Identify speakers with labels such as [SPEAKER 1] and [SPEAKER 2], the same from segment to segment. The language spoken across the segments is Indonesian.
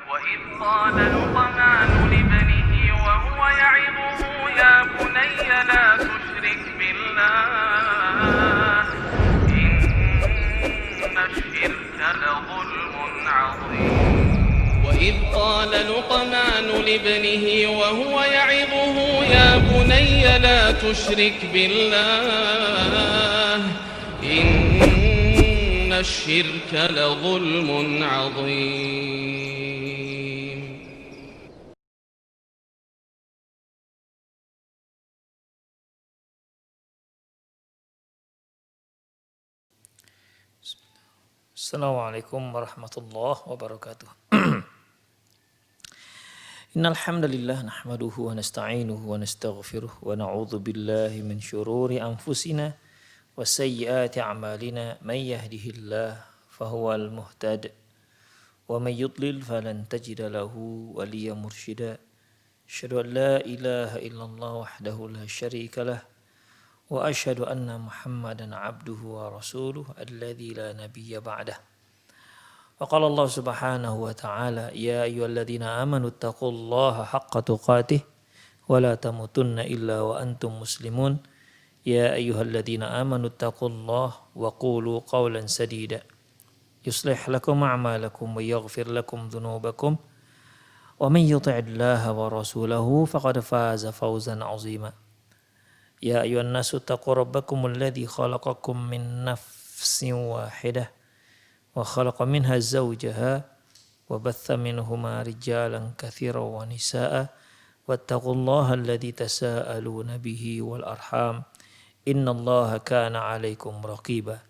[SPEAKER 1] وإذ قال لقمان لابنه وهو يعظه يا بني لا تشرك بالله إن الشرك لظلم عظيم وإذ قال لقمان لابنه وهو يعظه يا بني لا تشرك بالله إن الشرك لظلم عظيم.
[SPEAKER 2] Assalamualaikum warahmatullahi wabarakatuh. Innal hamdalillah nahmaduhu wa nasta'inuhu wa nastaghfiruh wa na'udzu billahi min syururi anfusina wa sayyiati a'malina may yahdihillahu fahuwal muhtad wa may yudlil falan tajida lahu waliyyan mursyida. Asyhadu an la ilaha illallah wahdahu la syarika lah wa asyhadu anna Muhammadan abduhu wa rasuluh alladzi la nabiyya ba'dah. Wa qala Allah Subhanahu wa ta'ala ya ayyuhalladzina amanu taqullaha haqqa tuqatih wa la tamutunna illa wa antum muslimun. Ya ayyuhalladzina amanu taqullaha wa qulu qawlan sadida yuslih lakum a'malakum wa yaghfir lakum dhunubakum wa man yuti'illaha wa rasulahu faqad faza fawzan 'azima. Ya ayyuhan nasu taqu rabbakum alladzi khalaqakum min nafsin wahidah wa khalaqa minha zawjaha wa batha minhuma rijalan katsiran wa nisaa'a wattaqullaha alladzi tasaaluna bihi wal arham innallaha kana 'alaikum raqiba.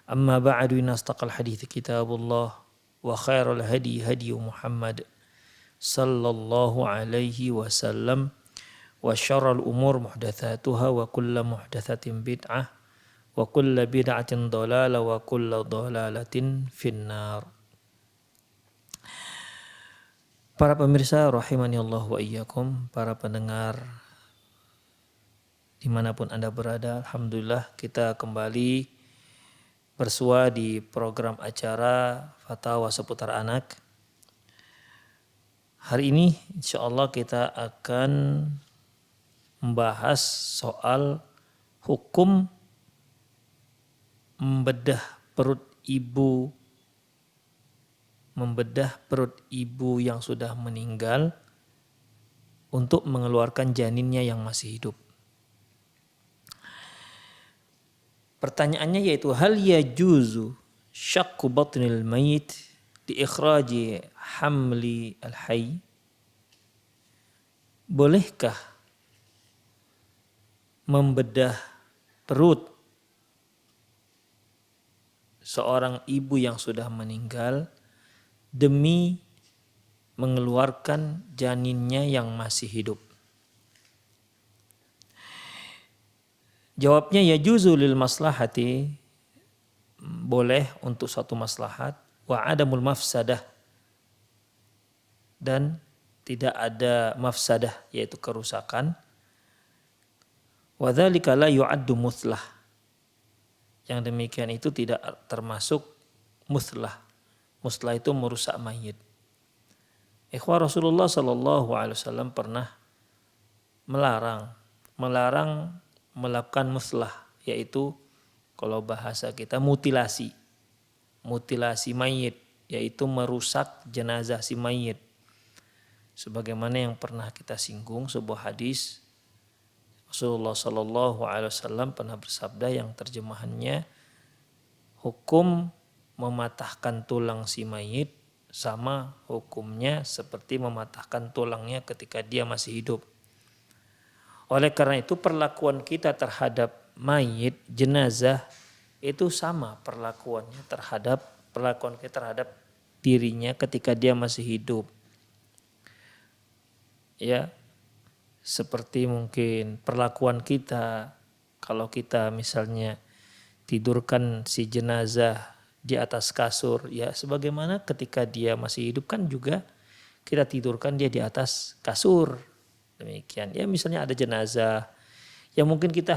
[SPEAKER 2] Amma ba'du, inna astaqal hadithi kitabullah wa khairal hadi hadi Muhammad sallallahu alaihi wasallam wa syarrul umur muhdatsatuha wa kullu muhdatsatin bid'ah wa kullu bid'atin dhalalah wa kullu dhalalatin finnar. Para pemirsa rahimani Allah wa iyyakum, para pendengar dimanapun Anda berada, alhamdulillah kita kembali bersua di program acara Fatwa Seputar Anak. Hari ini insyaallah kita akan membahas soal hukum membedah perut ibu yang sudah meninggal untuk mengeluarkan janinnya yang masih hidup. Pertanyaannya yaitu hal yajuzu syaqqu batnil mayit li ikhraji hamli al-hayy? Bolehkah membedah perut seorang ibu yang sudah meninggal demi mengeluarkan janinnya yang masih hidup? Jawabnya yajuzu lil maslahati, boleh untuk suatu maslahat, wa adamul mafsadah, dan tidak ada mafsadah yaitu kerusakan, wa dzalika la yu'addu muthlah, yang demikian itu tidak termasuk muthlah. Muthlah itu merusak mayit. Ikhwah, Rasulullah sallallahu alaihi wasallam pernah melarang melakukan muthlah, yaitu kalau bahasa kita mutilasi mayit, yaitu merusak jenazah si mayit. Sebagaimana yang pernah kita singgung sebuah hadis Rasulullah sallallahu alaihi wasallam pernah bersabda yang terjemahannya hukum mematahkan tulang si mayit sama hukumnya seperti mematahkan tulangnya ketika dia masih hidup. Oleh karena itu perlakuan kita terhadap mayit, jenazah itu sama perlakuan kita terhadap dirinya ketika dia masih hidup. Ya, seperti mungkin perlakuan kita kalau kita misalnya tidurkan si jenazah di atas kasur, ya sebagaimana ketika dia masih hidup kan juga kita tidurkan dia di atas kasur. Demikian. Ya misalnya ada jenazah, ya mungkin kita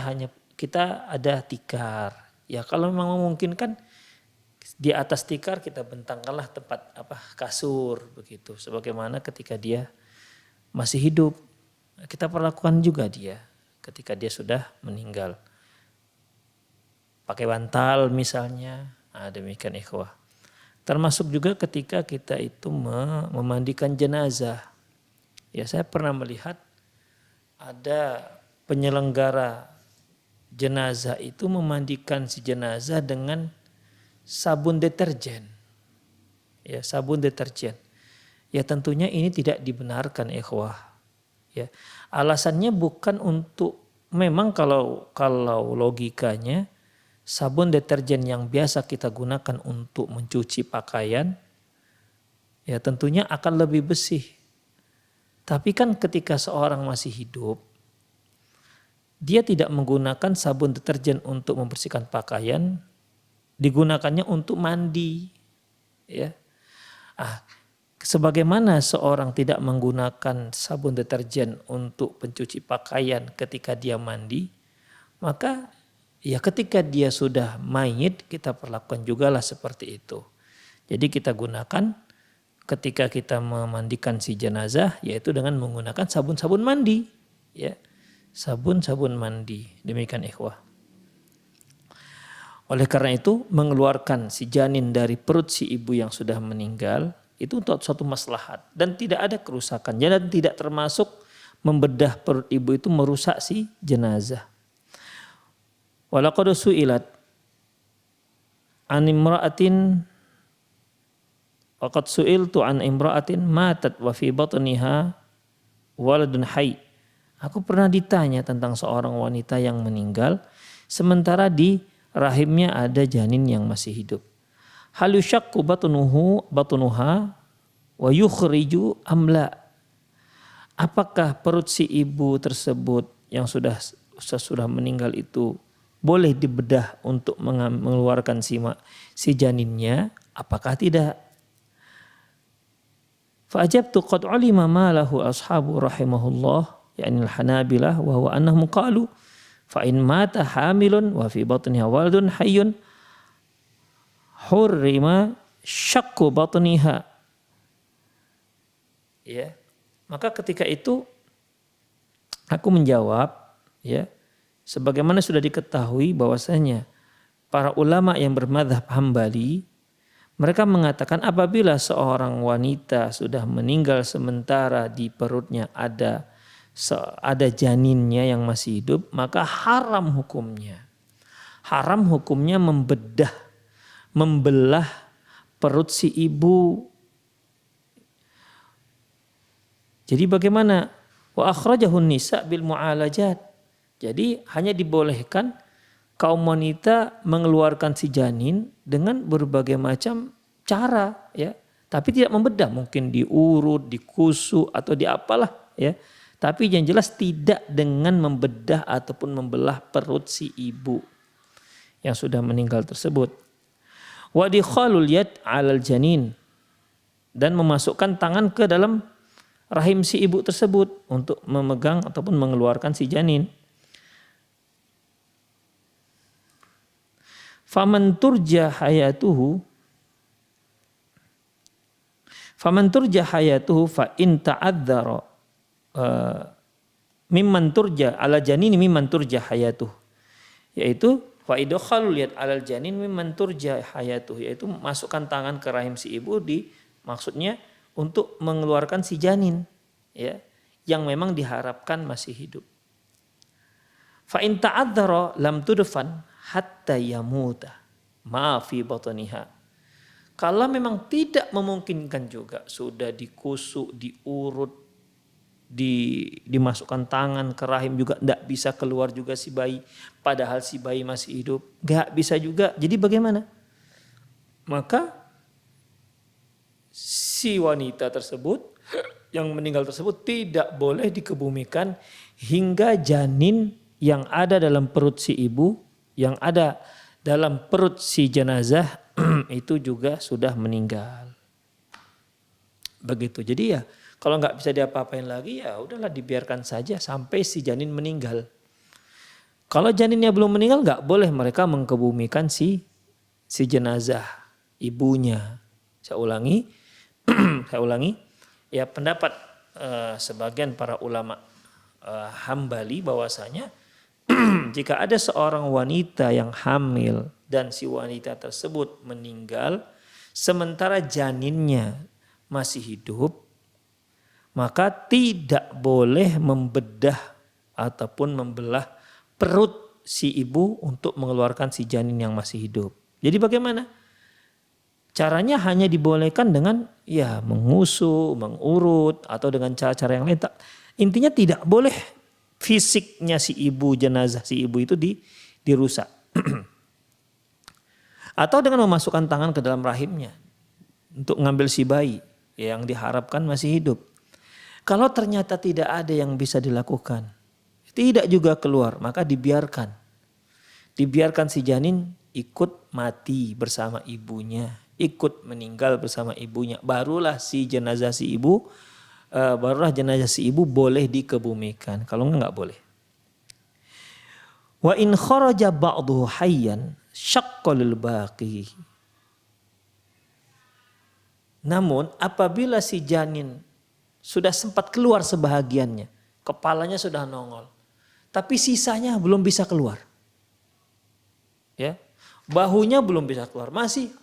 [SPEAKER 2] ada tikar. Ya kalau memang memungkinkan Di atas tikar kita bentangkanlah tempat kasur begitu. Sebagaimana ketika dia masih hidup, kita perlakukan juga dia ketika dia sudah meninggal. Pakai bantal misalnya, demikian ikhwah. Termasuk juga ketika kita itu memandikan jenazah. Ya, saya pernah melihat ada penyelenggara jenazah itu memandikan si jenazah dengan sabun deterjen. Ya, sabun deterjen. Ya, tentunya ini tidak dibenarkan ikhwah. Ya, alasannya bukan untuk, memang kalau logikanya sabun deterjen yang biasa kita gunakan untuk mencuci pakaian ya tentunya akan lebih bersih. Tapi kan ketika seorang masih hidup, dia tidak menggunakan sabun deterjen untuk membersihkan pakaian, digunakannya untuk mandi. Ya. Sebagaimana seorang tidak menggunakan sabun deterjen untuk pencuci pakaian ketika dia mandi, maka ya ketika dia sudah mayit kita perlakukan jugalah seperti itu. Jadi kita gunakan ketika kita memandikan si jenazah yaitu dengan menggunakan sabun-sabun mandi. Ya, sabun-sabun mandi. Demikian ikhwah. Oleh karena itu mengeluarkan si janin dari perut si ibu yang sudah meninggal itu untuk suatu maslahat dan tidak ada kerusakan. Dan tidak termasuk membedah perut ibu itu merusak si jenazah. Walaqad su'ilat an imra'atin waqad su'iltu an imra'atin matat wa fi batniha waladun hayy. Aku pernah ditanya tentang seorang wanita yang meninggal sementara di rahimnya ada janin yang masih hidup. Hal yushaqqu batunuha wa yukhriju amla. Apakah perut si ibu tersebut yang sudah meninggal itu boleh dibedah untuk mengeluarkan si janinnya? Apakah tidak? Fa'ajabtu qad ulima ma lahu ashabu rahimahullah yakni al-Hanabilah wa huwa annahum qalu fa in mata hamilun wa fi batniha waladun hayyun hurrima syaqqu batniha. Ya. Maka ketika itu aku menjawab ya sebagaimana sudah diketahui bahwasanya para ulama yang bermadzhab Hambali mereka mengatakan apabila seorang wanita sudah meninggal sementara di perutnya ada janinnya yang masih hidup, maka haram hukumnya. Haram hukumnya membelah perut si ibu. Jadi bagaimana? Wa akhrajahun nisa bil mu'alajat. Jadi hanya dibolehkan kaum wanita mengeluarkan si janin dengan berbagai macam cara ya. Tapi tidak membedah, mungkin diurut, dikusuk atau diapalah ya. Tapi yang jelas tidak dengan membedah ataupun membelah perut si ibu yang sudah meninggal tersebut. Wa dikhalul yad 'alal janin dan memasukkan tangan ke dalam rahim si ibu tersebut untuk memegang ataupun mengeluarkan si janin. Faman turja hayatuhu fa in ta'adzara mimman turja ala janin mimman turja hayatuh, yaitu fa idkhalul yad alal janin mimman turja hayatuh, yaitu masukkan tangan ke rahim si ibu maksudnya untuk mengeluarkan si janin ya yang memang diharapkan masih hidup. Fa in ta'adzara lam tudfan hatta yamuta ma fi batniha. Kalau memang tidak memungkinkan juga sudah dikusuk, diurut, dimasukkan tangan ke rahim juga tidak bisa keluar juga si bayi, padahal si bayi masih hidup, nggak bisa juga. Jadi bagaimana? Maka si wanita tersebut yang meninggal tersebut tidak boleh dikebumikan hingga janin yang ada dalam perut si ibu, yang ada dalam perut si jenazah itu juga sudah meninggal. Begitu. Jadi ya kalau nggak bisa diapa-apain lagi ya udahlah dibiarkan saja sampai si janin meninggal. Kalau janinnya belum meninggal nggak boleh mereka mengkebumikan si jenazah. ibunya. Saya ulangi, saya ulangi. Ya pendapat sebagian para ulama Hambali bahwasanya jika ada seorang wanita yang hamil dan si wanita tersebut meninggal sementara janinnya masih hidup, maka tidak boleh membedah ataupun membelah perut si ibu untuk mengeluarkan si janin yang masih hidup. Jadi bagaimana? Caranya hanya dibolehkan dengan ya mengusuk, mengurut atau dengan cara-cara yang lain. Intinya tidak boleh fisiknya si ibu, jenazah si ibu itu dirusak. Atau dengan memasukkan tangan ke dalam rahimnya untuk mengambil si bayi yang diharapkan masih hidup. Kalau ternyata tidak ada yang bisa dilakukan, tidak juga keluar, maka dibiarkan. Dibiarkan si janin ikut mati bersama ibunya, ikut meninggal bersama ibunya. Barulah jenazah si ibu boleh dikebumikan. Kalau enggak boleh. Wa in kharaja ba'duhu hayyan syaqqa lil baqi. Namun apabila si janin sudah sempat keluar sebahagiannya, kepalanya sudah nongol, tapi sisanya belum bisa keluar. Ya, bahunya belum bisa keluar,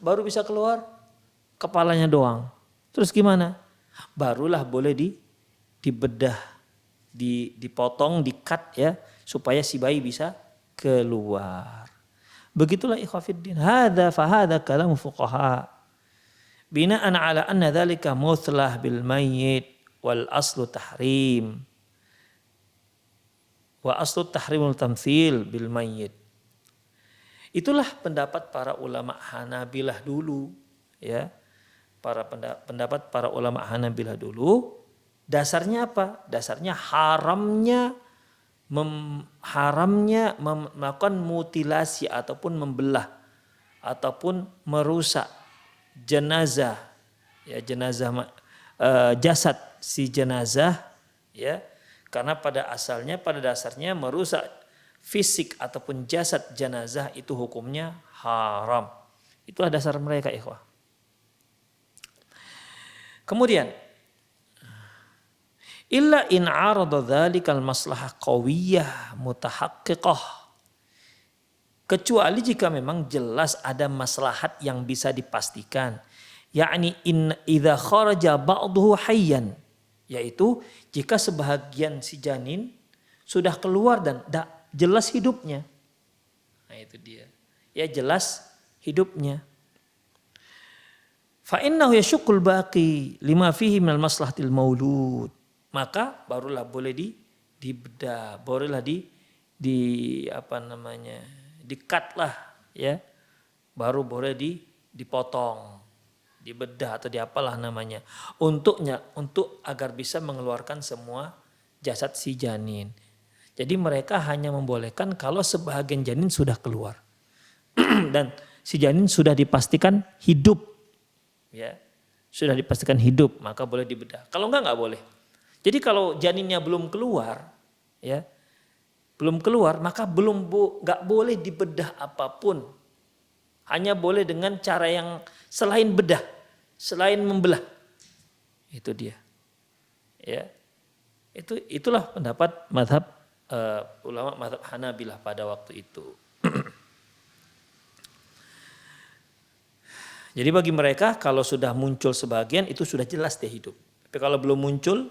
[SPEAKER 2] baru bisa keluar kepalanya doang. Terus gimana? Barulah boleh dibedah, dipotong, di-cut ya, supaya si bayi bisa keluar. Begitulah ikhwafiddin. Hadza kalam fuqaha. Bina'an ala anna dzalika muthlah bil mayyit wal aslu tahrim. Wa aslu tahrimul tamtsil bil mayyit. Itulah pendapat para ulama Hanabilah dulu, ya. Pendapat para ulama Hanabilah dulu. Dasarnya apa? Dasarnya haramnya melakukan mutilasi ataupun membelah ataupun merusak jenazah, ya jasad si jenazah, ya, karena pada dasarnya merusak fisik ataupun jasad jenazah itu hukumnya haram. Itulah dasar mereka, ikhwah. Kemudian illa in arada dzalikal maslahah qawiyyah mutahaqqiqah, kecuali jika memang jelas ada maslahat yang bisa dipastikan, yakni idza kharaja ba'duhu hayyan, yaitu jika sebahagian si janin sudah keluar dan jelas hidupnya. Nah itu dia. Ya jelas hidupnya. Fa innahu yashuqqul baqi lima fihi minal maslahatil maulud. Maka barulah boleh dibedah, barulah di-cut lah ya. Baru boleh dipotong, dibedah atau diapalah namanya. Untuk agar bisa mengeluarkan semua jasad si janin. Jadi mereka hanya membolehkan kalau sebahagian janin sudah keluar. Dan si janin sudah dipastikan hidup. Ya, sudah dipastikan hidup, maka boleh dibedah. Kalau enggak boleh. Jadi kalau janinnya belum keluar, ya, maka enggak boleh dibedah apapun. Hanya boleh dengan cara yang selain bedah, selain membelah. Itu dia. Ya. Itulah pendapat ulama mazhab Hanabilah pada waktu itu. Jadi bagi mereka kalau sudah muncul sebagian itu sudah jelas dia hidup. Tapi kalau belum muncul,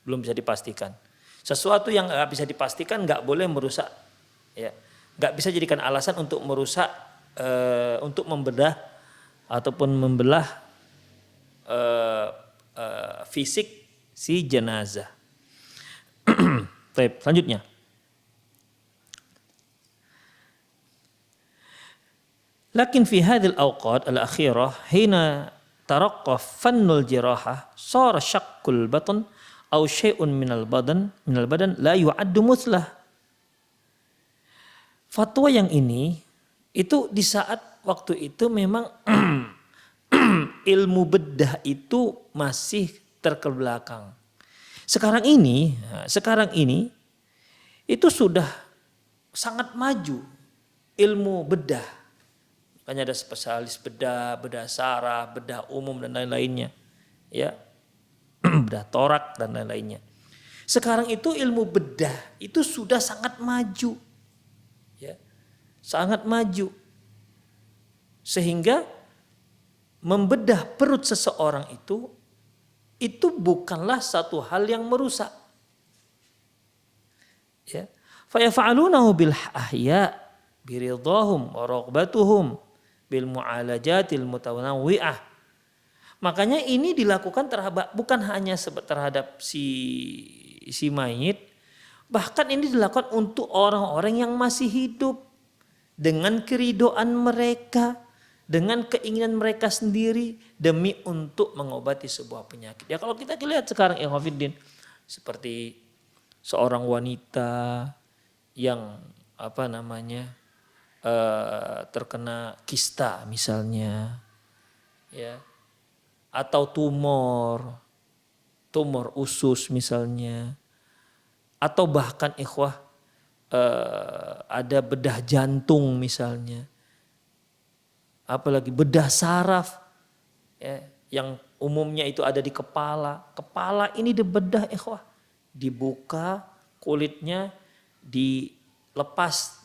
[SPEAKER 2] belum bisa dipastikan. Sesuatu yang nggak bisa dipastikan nggak boleh merusak, ya, nggak bisa jadikan alasan untuk merusak, untuk membedah ataupun membelah fisik si jenazah. Baik, selanjutnya. Lakin fi hadhil awqat al-akhirah hina taraqqaf fannul jirahah sara syaqqul batn aw syai'un minal badan la yu'addu muthlah. Fatwa yang ini itu di saat waktu itu memang ilmu bedah itu masih terkebelakang. Sekarang ini itu sudah sangat maju ilmu bedah. Hanya ada spesialis bedah saraf, bedah umum dan lain-lainnya. Ya. Bedah torak dan lain-lainnya. Sekarang itu ilmu bedah itu sudah sangat maju. Ya. Sangat maju. Sehingga membedah perut seseorang itu bukanlah satu hal yang merusak. Ya. Fa yaf'alunahu bil ahya biridahum wa raghbatuhum bil mu'alajatil mutanawwi'ah. Makanya ini dilakukan bukan hanya terhadap si mayit, bahkan ini dilakukan untuk orang-orang yang masih hidup dengan keridoan mereka, dengan keinginan mereka sendiri demi untuk mengobati sebuah penyakit. Ya kalau kita lihat sekarang ikhwatiddin, seperti seorang wanita yang terkena kista misalnya, ya, atau tumor usus misalnya, atau bahkan ada bedah jantung misalnya, apalagi bedah saraf, ya, yang umumnya itu ada di kepala ini dibedah dibuka kulitnya, dilepas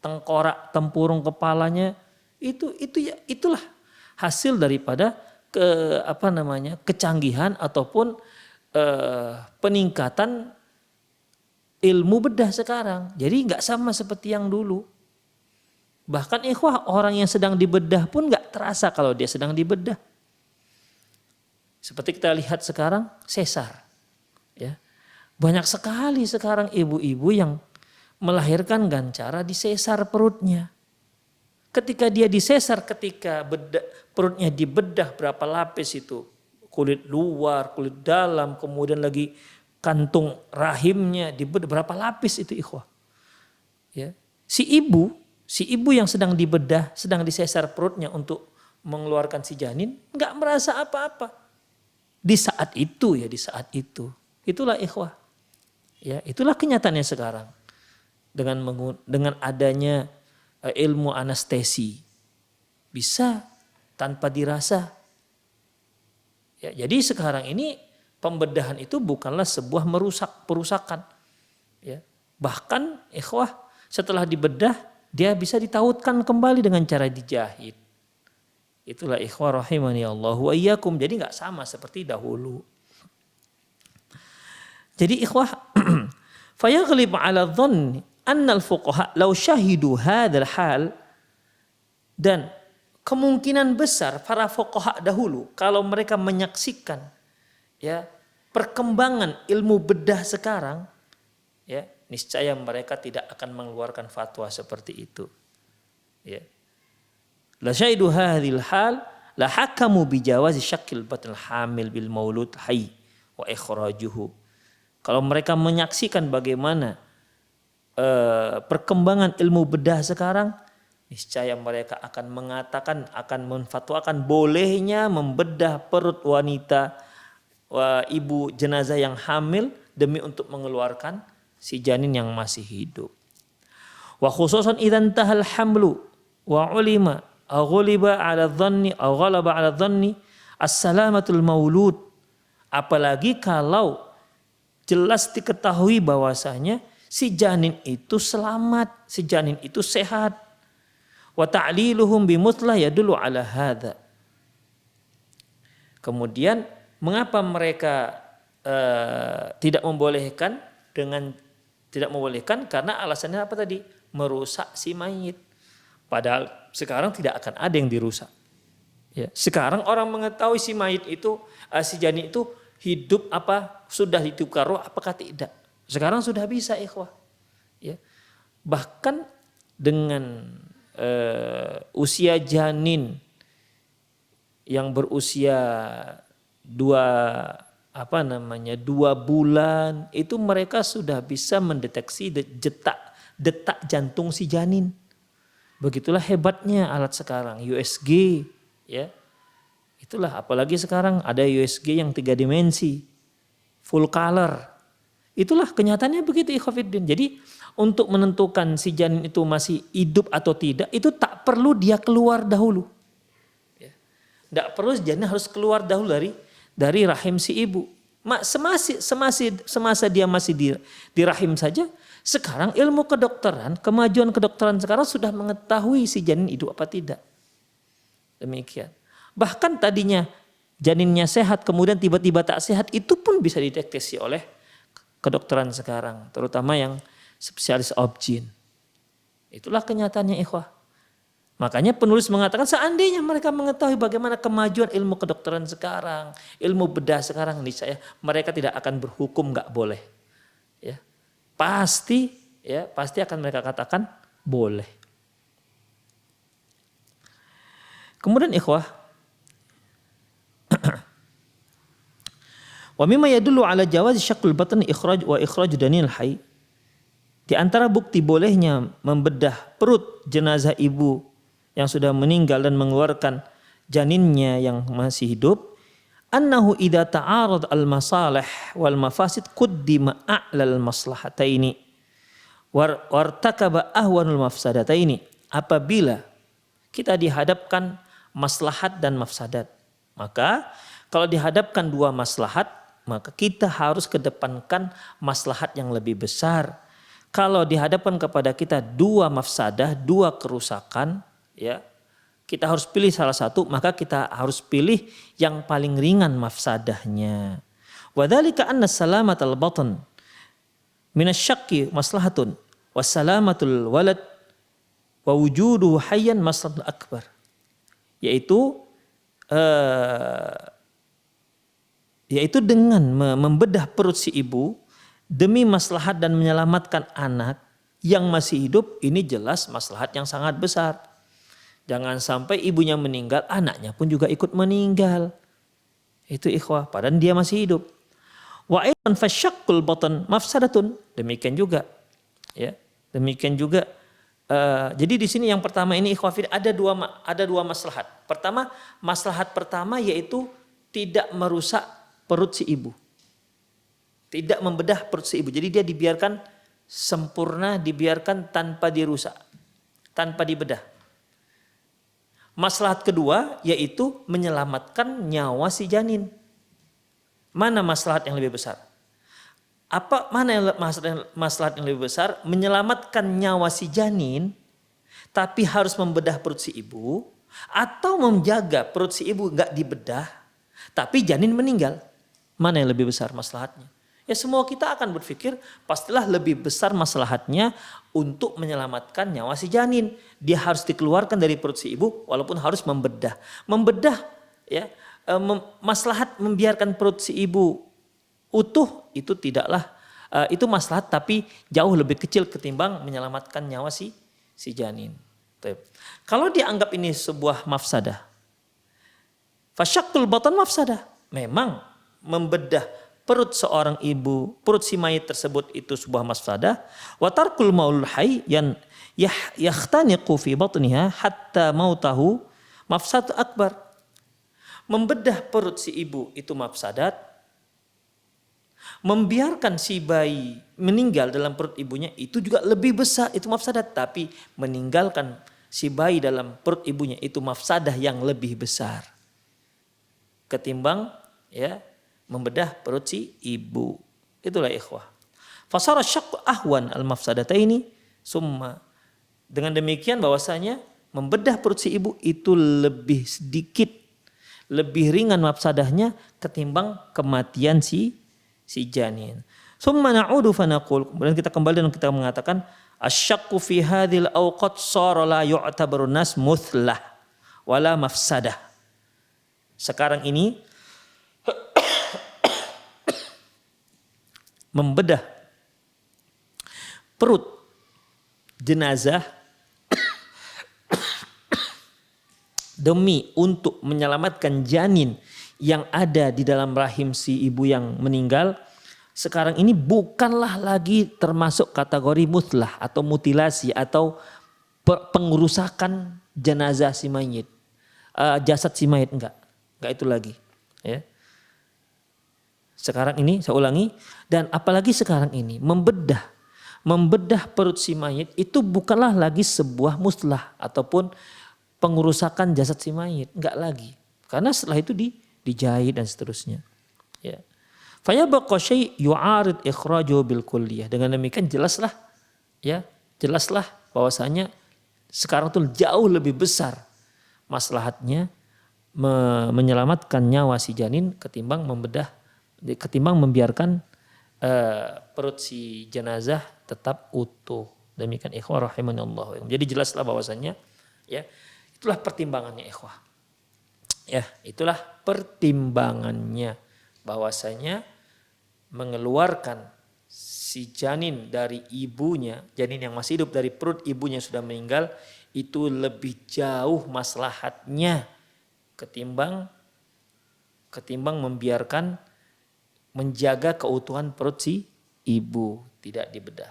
[SPEAKER 2] tengkorak tempurung kepalanya, itulah hasil daripada kecanggihan ataupun peningkatan ilmu bedah sekarang. Jadi nggak sama seperti yang dulu. Bahkan orang yang sedang dibedah pun nggak terasa kalau dia sedang dibedah. Seperti kita lihat sekarang sesar, ya, banyak sekali sekarang ibu-ibu yang melahirkan dengan cara disesar perutnya. Ketika dia disesar, ketika perutnya dibedah berapa lapis itu, kulit luar, kulit dalam, kemudian lagi kantung rahimnya dibedah berapa lapis itu ya. Si ibu yang sedang dibedah, sedang disesar perutnya untuk mengeluarkan si janin, nggak merasa apa-apa. Di saat itu, itulah ya, itulah kenyataannya sekarang. Dengan adanya ilmu anestesi bisa tanpa dirasa. Ya, jadi sekarang ini pembedahan itu bukanlah sebuah perusakan. Ya, bahkan setelah dibedah dia bisa ditautkan kembali dengan cara dijahit. Itulah rahimani Allah wa iyyakum. Jadi nggak sama seperti dahulu. Jadi fayaghlib ala dhanni annal fuqaha law syahidu hadzal hal, dan kemungkinan besar para fuqaha dahulu kalau mereka menyaksikan, ya, perkembangan ilmu bedah sekarang, ya, niscaya mereka tidak akan mengeluarkan fatwa seperti itu. Ya. La syahidu hadzal hal la hakamu bi jawazi syaqqil batnil hamil bil maulud hayy wa ikhrajuhu. Kalau mereka menyaksikan bagaimana perkembangan ilmu bedah sekarang, niscaya mereka akan mengatakan, akan menfatwakan bolehnya membedah perut wanita, ibu jenazah yang hamil demi untuk mengeluarkan si janin yang masih hidup. Wa khususan idzan tahal hamlu wa ulima aw ghaliba ala dhanni aw ghalaba ala dhanni as-salamatul maulud. Apalagi kalau jelas diketahui bahwasanya si janin itu selamat, si janin itu sehat. Wa ta'liluhum bimutlah yadullu ala hadza. Kemudian mengapa mereka tidak membolehkan karena alasannya apa tadi? Merusak si mayit. Padahal sekarang tidak akan ada yang dirusak. Ya, sekarang orang mengetahui si mayit itu, si janin itu hidup apa, sudah ditukar roh apakah tidak. Sekarang sudah bisa ya. Bahkan dengan usia janin yang berusia 2 bulan itu mereka sudah bisa mendeteksi detak jantung si janin. Begitulah hebatnya alat sekarang, USG, ya. Itulah, apalagi sekarang ada USG yang 3 dimensi, full color. Itulah kenyataannya begitu ikhwatiddin. Jadi untuk menentukan si janin itu masih hidup atau tidak, itu tak perlu dia keluar dahulu. Ya. Tidak perlu janin harus keluar dahulu dari rahim si ibu. Semasa dia masih di rahim saja, sekarang ilmu kedokteran, kemajuan kedokteran sekarang sudah mengetahui si janin hidup apa tidak. Demikian. Bahkan tadinya janinnya sehat, kemudian tiba-tiba tak sehat, itu pun bisa dideteksi oleh kedokteran sekarang, terutama yang spesialis obgyn. Itulah kenyataannya ikhwah. Makanya penulis mengatakan seandainya mereka mengetahui bagaimana kemajuan ilmu kedokteran sekarang, ilmu bedah sekarang, niscaya mereka tidak akan berhukum nggak boleh. Ya. Pasti akan mereka katakan boleh. Kemudian ikhwah, wa mimma yadullu ala jawaz syaqqul batn ikhraj danil hayy. Di antara bukti bolehnya membedah perut jenazah ibu yang sudah meninggal dan mengeluarkan janinnya yang masih hidup, annahu idza ta'arad al-masalih wal mafasid quddima a'lal maslahataini wartakaba ahwanul mafsadataini. Apabila kita dihadapkan maslahat dan mafsadat, maka kalau dihadapkan dua maslahat, maka kita harus kedepankan maslahat yang lebih besar. Kalau dihadapkan kepada kita dua mafsadah, dua kerusakan, ya, kita harus pilih salah satu, maka kita harus pilih yang paling ringan mafsadahnya. Wadzalika anna salamatal batn minasyaqqi maslahatun wassalamatul walad wa wujuduhu hayyan maslahatul akbar. Yaitu dengan membedah perut si ibu demi maslahat dan menyelamatkan anak yang masih hidup, ini jelas maslahat yang sangat besar. Jangan sampai ibunya meninggal, anaknya pun juga ikut meninggal. Itu ikhwah, padahal dia masih hidup. Wa aidan fasyaqqul batn mafsadatun. Demikian juga, ya. Demikian juga. Jadi di sini yang pertama ini ikhwah ada dua maslahat. Pertama, maslahat pertama yaitu tidak merusak perut si ibu. Tidak membedah perut si ibu. Jadi dia dibiarkan sempurna, dibiarkan tanpa dirusak, tanpa dibedah. Maslahat kedua yaitu menyelamatkan nyawa si janin. Mana maslahat yang lebih besar? Mana maslahat yang lebih besar? Menyelamatkan nyawa si janin tapi harus membedah perut si ibu, atau menjaga perut si ibu nggak dibedah tapi janin meninggal? Mana yang lebih besar maslahatnya? Ya semua kita akan berpikir pastilah lebih besar maslahatnya untuk menyelamatkan nyawa si janin. Dia harus dikeluarkan dari perut si ibu walaupun harus membedah. Membedah, ya, maslahat membiarkan perut si ibu utuh itu tidaklah, itu maslahat tapi jauh lebih kecil ketimbang menyelamatkan nyawa si janin. Kalau dianggap ini sebuah mafsadah, fasyaqqul batn mafsadah, memang membedah perut seorang ibu, perut si mayit tersebut itu sebuah mafsadah. Wa tarkul maulul hayy yahtaniqu fi batniha hatta mautahu mafsad akbar. Membedah perut si ibu itu mafsadat. Membiarkan si bayi meninggal dalam perut ibunya itu juga lebih besar, itu mafsadat. Tapi meninggalkan si bayi dalam perut ibunya itu mafsadah yang lebih besar ketimbang, ya, membedah perut si ibu. Itulah ikhwah. Fasara syaqq ahwan al-mafsadataini summa. Dengan demikian bahwasanya membedah perut si ibu itu lebih sedikit, lebih ringan mafsadahnya ketimbang kematian si janin. Summa na'udu fa naqul. Kemudian kita kembali dan kita mengatakan asyaqqu fi hadhil awqat sara la yu'tabaru nas muthlah wala mafsadah. Sekarang ini membedah perut jenazah demi untuk menyelamatkan janin yang ada di dalam rahim si ibu yang meninggal, sekarang ini bukanlah lagi termasuk kategori mutlah atau mutilasi atau pengerusakan jenazah si mayit, jasad si mayit, enggak itu lagi, ya. Sekarang ini saya ulangi, dan apalagi sekarang ini membedah membedah perut si mayit itu bukanlah lagi sebuah muslah ataupun pengurusakan jasad si mayit, enggak lagi. Karena setelah itu dijahit dan seterusnya. Ya. Fayabaqa syai' yu'arid ikhraju bil kulliyah. Dengan demikian jelaslah bahwasanya sekarang tuh jauh lebih besar maslahatnya menyelamatkan nyawa si janin ketimbang membiarkan perut si jenazah tetap utuh. Demikian ikhwah rahimanallah. Jadi jelaslah bahwasanya ya itulah pertimbangannya ikhwah. Ya, itulah pertimbangannya bahwasanya mengeluarkan si janin dari ibunya, janin yang masih hidup dari perut ibunya sudah meninggal, itu lebih jauh maslahatnya ketimbang membiarkan menjaga keutuhan perut si ibu tidak dibedah.